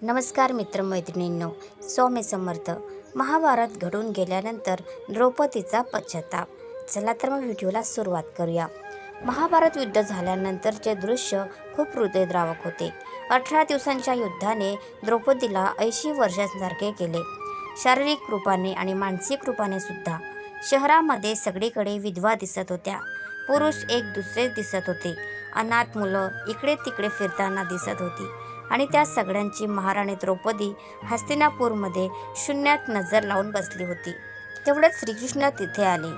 नमस्कार मित्रमैत्रिणींनो, स्वामी समर्थ. महाभारत घडून गेल्यानंतर द्रौपदीचा पश्चाताप. चला तर मग व्हिडिओला सुरुवात करूया. महाभारत युद्ध झाल्यानंतरचे दृश्य खूप हृदयद्रावक होते. 18 दिवसांच्या युद्धाने द्रौपदीला 80 वर्षांसारखे केले, शारीरिक रूपाने आणि मानसिक रूपाने सुद्धा. शहरामध्ये सगळीकडे विधवा दिसत होत्या, पुरुष एक दुसरे दिसत होते, अनाथ मुलं इकडे तिकडे फिरताना दिसत होती आणि त्या सगळ्यांची महाराणी द्रौपदी हस्तिनापूरमध्ये शून्यात नजर लावून बसली होती. तेवढ्यात श्रीकृष्ण तिथे आले.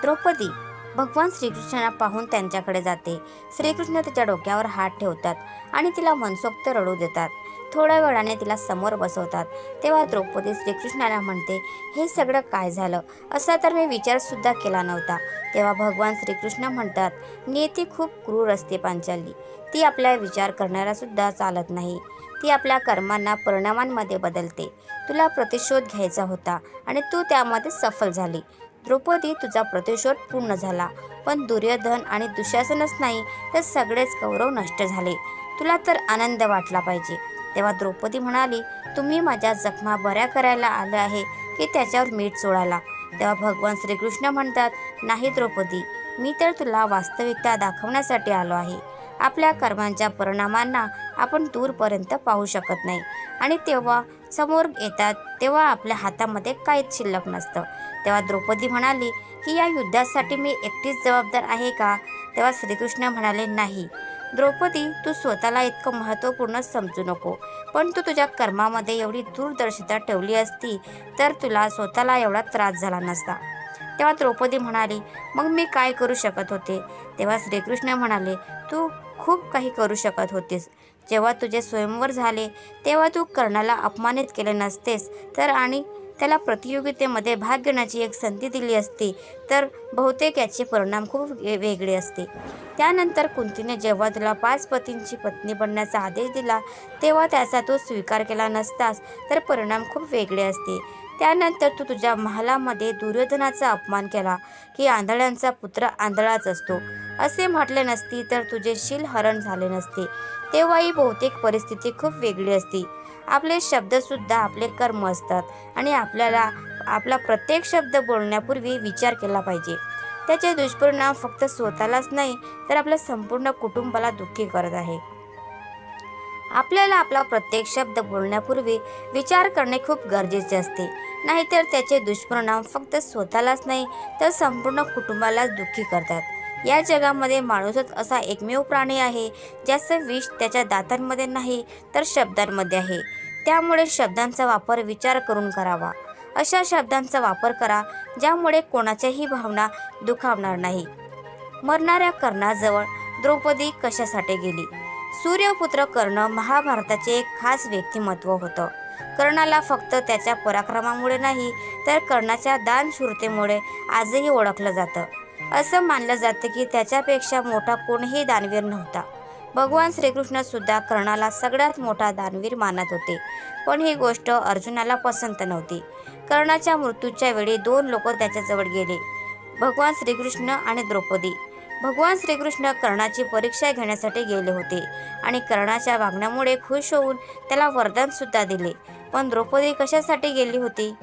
द्रौपदी भगवान श्रीकृष्णांना पाहून त्यांच्याकडे जाते. श्रीकृष्ण तिच्या डोक्यावर हात ठेवतात आणि तिला मनसोक्त रडू देतात. थोड्या वेळाने तिला समोर बसवतात. तेव्हा द्रौपदी श्रीकृष्णाला म्हणते, हे सगळं काय झालं? असा तर मी विचारसुद्धा केला नव्हता. तेव्हा भगवान श्रीकृष्ण म्हणतात, नियती खूप क्रूर असते पांचाली. ती आपला विचार करणारा सुद्धा चालत नाही. ती आपल्या कर्मांना परिणामांमध्ये बदलते. तुला प्रतिशोध घ्यायचा होता आणि तू त्यामध्ये सफल झाली. द्रौपदी, तुझा प्रतिशोध पूर्ण झाला, पण दुर्योधन आणि दुःशासनच नाही तर सगळेच कौरव नष्ट झाले. तुला तर आनंद वाटला पाहिजे. तेव्हा द्रौपदी म्हणाली, तुम्ही माझ्या जखमा बऱ्या करायला आले आहे की त्याच्यावर मीठ चोळायला? तेव्हा भगवान श्रीकृष्ण म्हणतात, नाही द्रौपदी, मी तर तुला वास्तविकता दाखवण्यासाठी आलो आहे. आपल्या कर्मांच्या परिणामांना आपण दूरपर्यंत पाहू शकत नाही आणि तेव्हा समोर येतात तेव्हा आपल्या हातामध्ये काहीच शिल्लक नसतं. तेव्हा द्रौपदी म्हणाली की या युद्धासाठी मी एकटीच जबाबदार आहे का? तेव्हा श्रीकृष्ण म्हणाले, नाही द्रौपदी, तू स्वतःला इतकं महत्त्वपूर्ण समजू नको, पण तू तुझ्या कर्मामध्ये एवढी दूरदर्शिता ठेवली असती तर तुला स्वतःला एवढा त्रास झाला नसता. तेव्हा द्रौपदी म्हणाली, मग मी काय करू शकत होते? तेव्हा श्रीकृष्ण म्हणाले, तू खूप काही करू शकत होतीस. जेव्हा तुझे स्वयंवर झाले तेव्हा तू कर्णाला अपमानित केले नसतेस तर आणि त्याला प्रतियोगितेमध्ये भाग घेण्याची एक संधी दिली असती तर बहुतेक याचे परिणाम खूप वेगळे असते. त्यानंतर कुंतीने जेव्हा तुला 5 पतींची पत्नी बनण्याचा आदेश दिला तेव्हा त्याचा तू स्वीकार केला नसतास तर परिणाम खूप वेगळे असते. त्यानंतर तू तुझ्या महालामध्ये दुर्योधनाचा अपमान केला की आंधळ्यांचा पुत्र आंधळाच असतो असे म्हटले नसती तर तुझे शील हरण झाले नसते. तेव्हाही बहुतेक परिस्थिती खूप वेगळी असती. आपले शब्दसुद्धा आपले कर्म असतात आणि आपल्याला आपला प्रत्येक शब्द बोलण्यापूर्वी विचार केला पाहिजे. त्याचे दुष्परिणाम फक्त स्वतःलाच नाही तर आपल्या संपूर्ण कुटुंबाला दुःखी करत आहे. आपल्याला आपला प्रत्येक शब्द बोलण्यापूर्वी विचार करणे खूप गरजेचे असते, नाहीतर त्याचे दुष्परिणाम फक्त स्वतःलाच नाही तर संपूर्ण कुटुंबालाच दुःखी करतात. या जगामध्ये माणूसच असा एकमेव प्राणी आहे ज्याचं विष त्याच्या दातांमध्ये नाही तर शब्दांमध्ये आहे. त्यामुळे शब्दांचा वापर विचार करून करावा. अशा शब्दांचा वापर करा ज्यामुळे कोणाच्याही भावना दुखावणार नाही. मरणाऱ्या कर्णाजवळ द्रौपदी कशासाठी गेली? सूर्यपुत्र कर्ण महाभारताचे एक खास व्यक्तिमत्व होतं. कर्णाला फक्त त्याच्या पराक्रमामुळे नाही तर कर्णाच्या दानशूरतेमुळे आजही ओळखलं जातं. असं मानलं जातं की त्याच्यापेक्षा मोठा कोणीही दानवीर नव्हता. भगवान श्रीकृष्ण सुद्धा कर्णाला सगळ्यात मोठा दानवीर मानत होते, पण ही गोष्ट अर्जुनाला पसंत नव्हती. कर्णाच्या मृत्यूच्या वेळी 2 लोक त्याच्याजवळ गेले, भगवान श्रीकृष्ण आणि द्रौपदी. भगवान श्रीकृष्ण कर्णाची परीक्षा घेण्यासाठी गेले होते आणि कर्णाच्या वागण्यामुळे खुश होऊन त्याला वरदानसुद्धा दिले. पण द्रौपदी कशासाठी गेली होती?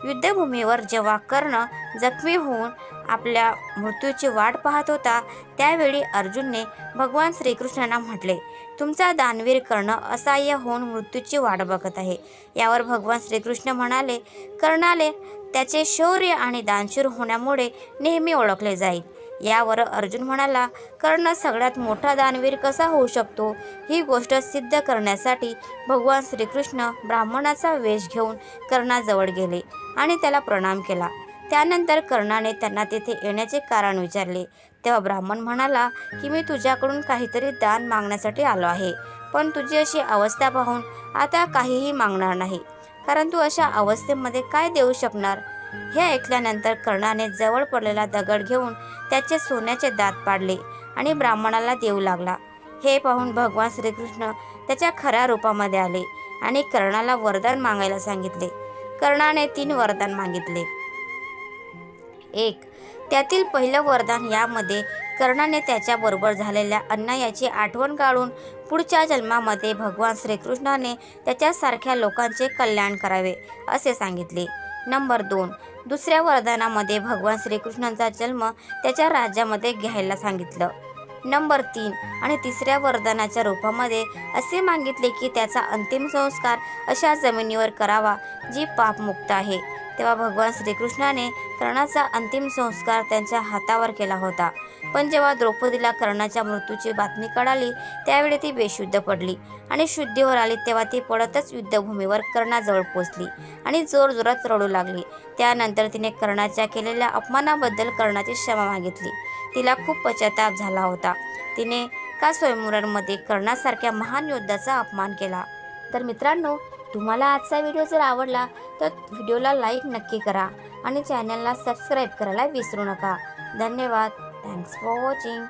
युद्धभूमीवर जेव्हा कर्ण जखमी होऊन आपल्या मृत्यूची वाट पाहत होता त्यावेळी अर्जुनने भगवान श्रीकृष्णांना म्हटले, तुमचा दानवीर कर्ण असहाय्य होऊन मृत्यूची वाट बघत आहे. यावर भगवान श्रीकृष्ण म्हणाले, कर्णाले त्याचे शौर्य आणि दानशूर होण्यामुळे नेहमी ओळखले जाईल. यावर अर्जुन म्हणाला, कर्ण सगळ्यात मोठा दानवीर कसा होऊ शकतो? ही गोष्ट सिद्ध करण्यासाठी भगवान श्रीकृष्ण ब्राह्मणाचा वेश घेऊन कर्णाजवळ गेले आणि त्याला प्रणाम केला. त्यानंतर कर्णाने त्यांना तेथे येण्याचे कारण विचारले. तेव्हा ब्राह्मण म्हणाला की मी तुझ्याकडून काहीतरी दान मागण्यासाठी आलो आहे, पण तुझी अशी अवस्था पाहून आता काहीही मागणार नाही, कारण तू अशा अवस्थेमध्ये काय देऊ शकणार? हे ऐकल्यानंतर कर्णाने जवळ पडलेला दगड घेऊन त्याचे सोन्याचे दात पाडले आणि ब्राह्मणाला देऊ लागला. हे पाहून भगवान श्रीकृष्ण त्याच्या खऱ्या रूपामध्ये आले आणि कर्णाला वरदान मागायला सांगितले. कर्णाने 3 वरदान मागितले. 1. त्यातील पहिलं वरदान यामध्ये कर्णाने त्याच्याबरोबर झालेल्या अन्यायाची आठवण काढून पुढच्या जन्मामध्ये भगवान श्रीकृष्णाने त्याच्यासारख्या लोकांचे कल्याण करावे असे सांगितले. नंबर 2. दुसऱ्या वरदानामध्ये भगवान श्रीकृष्णांचा जन्म त्याच्या राज्यामध्ये घ्यायला सांगितलं. नंबर 3 आणि तिसऱ्या वरदानाच्या रूपामध्ये असे मागितले की त्याचा अंतिम संस्कार अशा जमिनीवर करावा जी पापमुक्त आहे. तेव्हा भगवान श्रीकृष्णाने कर्णाचा अंतिम संस्कार त्यांच्या हातावर केला होता. पण जेव्हा द्रौपदीला कर्णाच्या मृत्यूची बातमी कळाली त्यावेळी ती बेशुद्ध पडली आणि शुद्धीवर आली तेव्हा ती पडतच युद्धभूमीवर कर्णाजवळ पोचली आणि जोरजोरात रडू लागली. त्यानंतर तिने कर्णाच्या केलेल्या अपमानाबद्दल कर्णाची क्षमा मागितली. तिला खूप पश्चाताप झाला होता. तिने का स्वयंवरामध्ये कर्णासारख्या महान योद्धाचा अपमान केला. तर मित्रांनो, तुम्हाला आजचा व्हिडिओ जर आवडला तर व्हिडिओला लाईक नक्की करा आणि चॅनलला सबस्क्राईब करायला विसरू नका. धन्यवाद. Thanks for watching.